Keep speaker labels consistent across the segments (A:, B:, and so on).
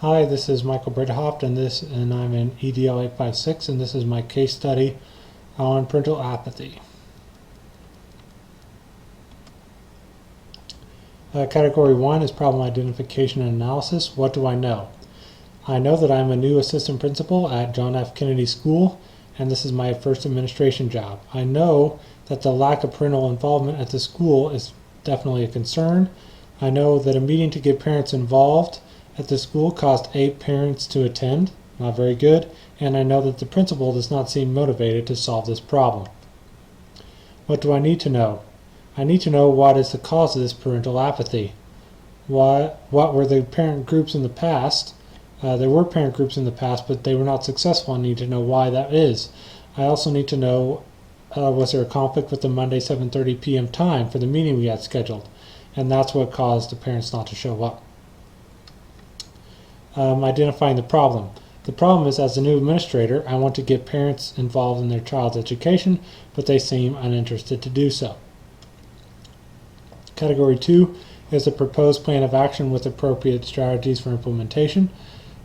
A: Hi, this is Michael Brithoft, and I'm in EDL 856, and this is my case study on parental apathy. Category 1 is problem identification and analysis. What do I know? I know that I'm a new assistant principal at John F. Kennedy School, and this is my first administration job. I know that the lack of parental involvement at the school is definitely a concern. I know that a meeting to get parents involved at the school caused 8 parents to attend, not very good, and I know that the principal does not seem motivated to solve this problem. What do I need to know? I need to know what is the cause of this parental apathy. What were the parent groups in the past? There were parent groups in the past, but they were not successful. I need to know why that is. I also need to know, was there a conflict with the Monday 7:30 p.m. time for the meeting we had scheduled? And that's what caused the parents not to show up. Identifying the problem. The problem is, as a new administrator, I want to get parents involved in their child's education, but they seem uninterested to do so. Category 2 is a proposed plan of action with appropriate strategies for implementation.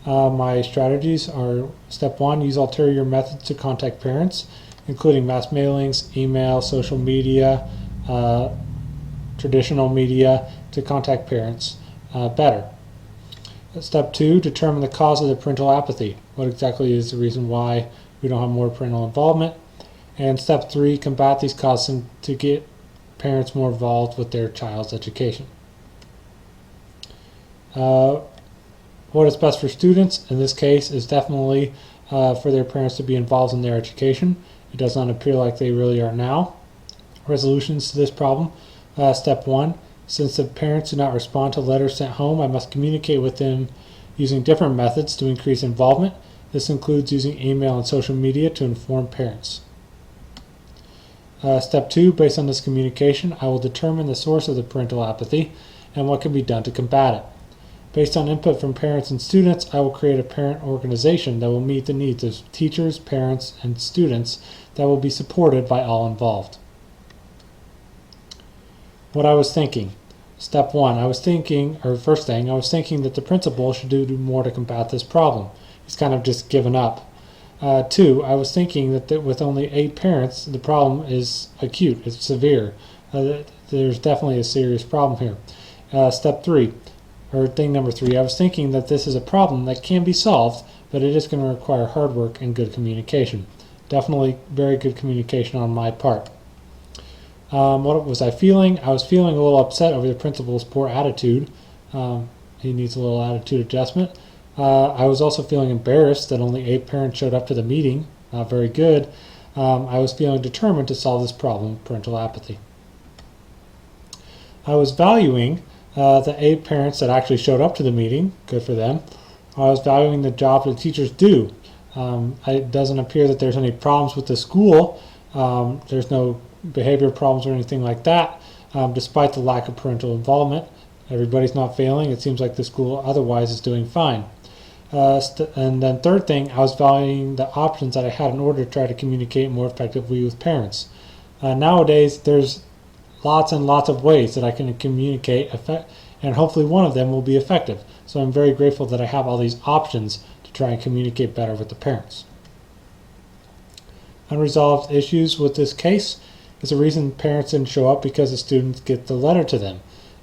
A: My strategies are: step 1, use ulterior methods to contact parents, including mass mailings, email, social media, traditional media, to contact parents better. Step 2, determine the cause of the parental apathy. What exactly is the reason why we don't have more parental involvement? And step 3, combat these causes to get parents more involved with their child's education. What is best for students in this case is definitely for their parents to be involved in their education. It does not appear like they really are now. Resolutions to this problem. Step 1, since the parents do not respond to letters sent home, I must communicate with them using different methods to increase involvement. This includes using email and social media to inform parents. Step 2, based on this communication, I will determine the source of the parental apathy and what can be done to combat it. Based on input from parents and students, I will create a parent organization that will meet the needs of teachers, parents, and students that will be supported by all involved. What I was thinking. Step 1, first thing, I was thinking that the principal should do more to combat this problem. He's kind of just given up. 2, I was thinking that with only 8 parents, the problem is acute, it's severe. There's definitely a serious problem here. Step 3, or thing number 3, I was thinking that this is a problem that can be solved, but it is going to require hard work and good communication. Definitely very good communication on my part. What was I feeling? I was feeling a little upset over the principal's poor attitude. He needs a little attitude adjustment. I was also feeling embarrassed that only 8 parents showed up to the meeting. Not very good. I was feeling determined to solve this problem, parental apathy. I was valuing the 8 parents that actually showed up to the meeting. Good for them. I was valuing the job that teachers do. It doesn't appear that there's any problems with the school. There's no behavior problems or anything like that, despite the lack of parental involvement. Everybody's not failing. It seems like the school otherwise is doing fine. And then third thing, I was valuing the options that I had in order to try to communicate more effectively with parents. Nowadays, there's lots and lots of ways that I can communicate, and hopefully one of them will be effective. So I'm very grateful that I have all these options to try and communicate better with the parents. Unresolved issues with this case is the reason parents didn't show up because the students get the letter to them.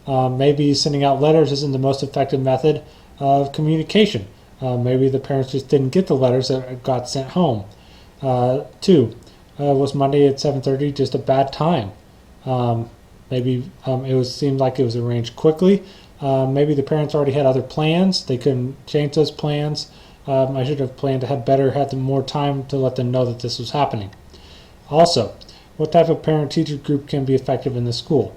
A: Maybe sending out letters isn't the most effective method of communication. Maybe the parents just didn't get the letters that got sent home. 2, was Monday at 7:30 just a bad time? Maybe it seemed like it was arranged quickly. Maybe the parents already had other plans. They couldn't change those plans. I should have planned ahead better, had more time to let them know that this was happening. Also, what type of parent-teacher group can be effective in the school?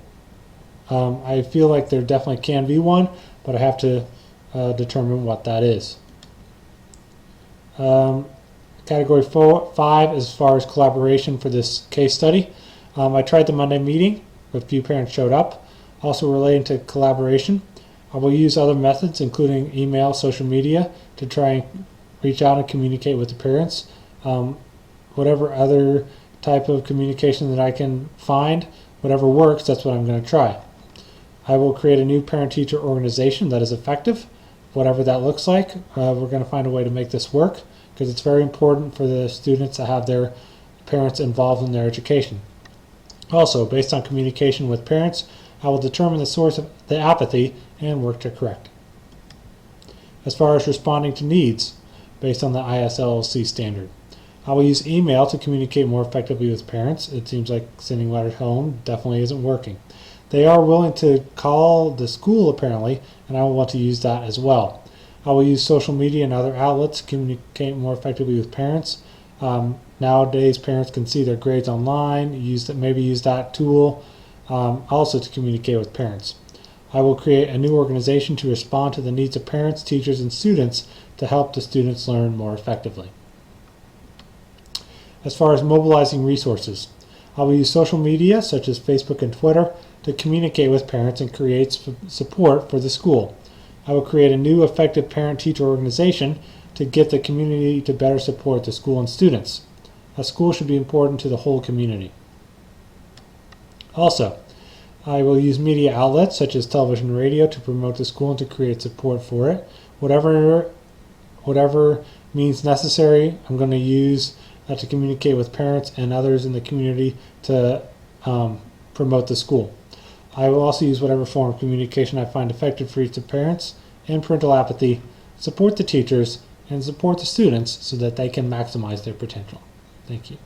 A: I feel like there definitely can be one, but I have to determine what that is. Category 5, as far as collaboration for this case study. I tried the Monday meeting, but few parents showed up. Also relating to collaboration, I will use other methods, including email, social media, to try and reach out and communicate with the parents. Whatever other type of communication that I can find, whatever works, that's what I'm going to try. I will create a new parent-teacher organization that is effective. whatever that looks like, we're going to find a way to make this work because it's very important for the students to have their parents involved in their education. Also, based on communication with parents, I will determine the source of the apathy and work to correct. As far as responding to needs, based on the ISLC standard, I will use email to communicate more effectively with parents. It seems like sending letters home definitely isn't working. They are willing to call the school apparently, and I will want to use that as well. I will use social media and other outlets to communicate more effectively with parents. Nowadays, parents can see their grades online, maybe use that tool also to communicate with parents. I will create a new organization to respond to the needs of parents, teachers, and students to help the students learn more effectively. As far as mobilizing resources, I will use social media such as Facebook and Twitter to communicate with parents and create support for the school. I will create a new effective parent-teacher organization to get the community to better support the school and students. A school should be important to the whole community. Also, I will use media outlets such as television and radio to promote the school and to create support for it. Whatever means necessary, I'm going to use to communicate with parents and others in the community to promote the school. I will also use whatever form of communication I find effective for each of parents and parental apathy, support the teachers, and support the students so that they can maximize their potential. Thank you.